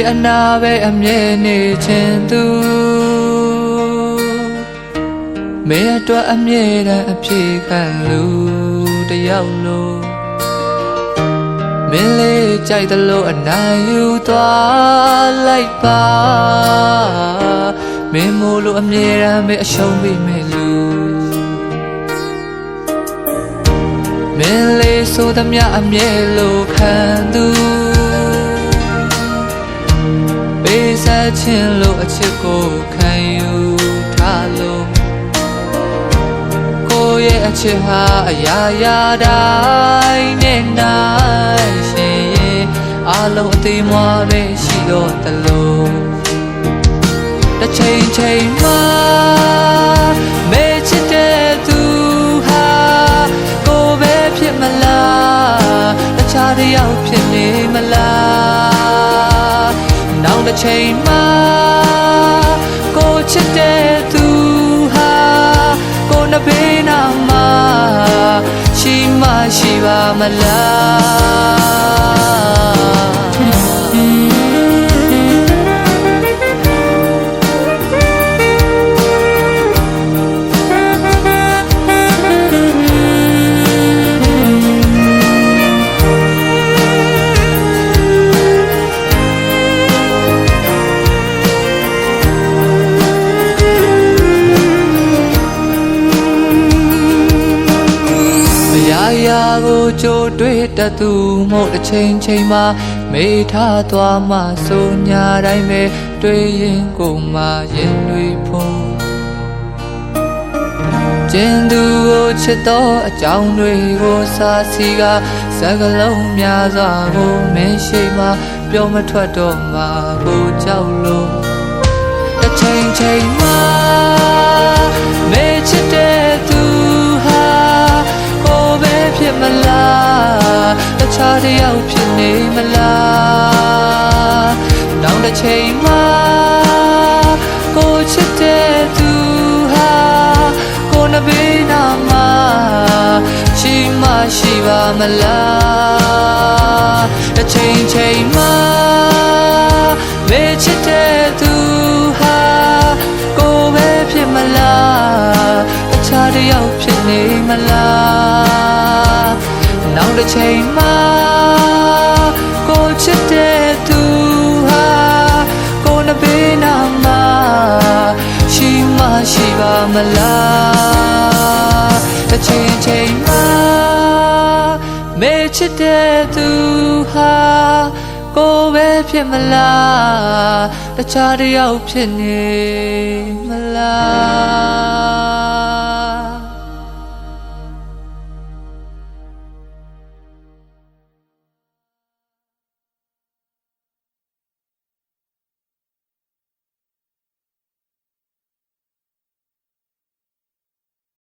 အနာပဲအမြဲနေခြင်းသူမင်းအတွက်အမြဲတမ်းအပြေခံလူတယောက်လို့မင်းလေးကြိုက်တယ်လို့အနိုင်ယူသွားလိုက်ပါမင်းမို့လို့အမြဲတမ်းပဲအရှုံးပေးမယ်လူမင်းလေးဆိုသမျှအမြဲလို့ခံသူပေးဆက်ခြင်းလို့အချစ်ကိုခံယူထားလို့ကိုယ့်ရဲ့အချစ်ဟာအရာရာတိုင်းနဲ့နိုင်ရှင်ရဲ့အလုံးအသေးမွားပဲရှိတော့တလို့တစ်ချိန်ချိန်မှာမေ့ချစ်တဲ့သူဟာကိုယ်ပဲဖြစ်မလားတခြားတစ်ယောက်ဖြစ်နေမလားနောက်တစ်ချိန်မှာကိုချစ်တဲ့သူဟာကိုနှဘေးနာမှာရှိမရှိပါမလားရာကိုကြိုတွေ့တတ်သူမို့တစ်ချိန်ချိန်မှာမေ့ထားသွားမှဆိုညာတိုင်းပဲတွေ့ရင်ကိုမှရင်တွေဖုံးကျင်သူကိုချစ်တော့အကြောင်းတွေကိုစာစီကစကားလုံးများစွာကိုမင်းရှိမှပြောမထွက်တော့မှကိုကြောက်လို့တစ်ချိန်ချိန်မှာမေ့ချစ်တဲ့သူဖြစ်မလားတခြားတစ်ယောက်ဖြစ်နေမလားတောင်းတစ်ချိန်မှာကိုချစ်တဲ့သူဟာကိုနှဘေးနာမှာရှိမရှိပါမလားတစ်ချိန်ချိန်မှာမေ့ချစ်တဲ့သူဟာကိုပဲဖြစ်မလားတခြားတစ်ယောက်ဖြစ်နေမလားနောက်တစ်ချိန်မှာကိုချစ်တဲ့သူဟာကိုနှဘေးနာမှာရှိမရှိပါမလားတစ်ချိန်ချိန်မှာမေ့ချစ်တဲ့သူဟာကိုပဲဖြစ်မလားတခြားတစ်ယောက်ဖြစ်နေမလား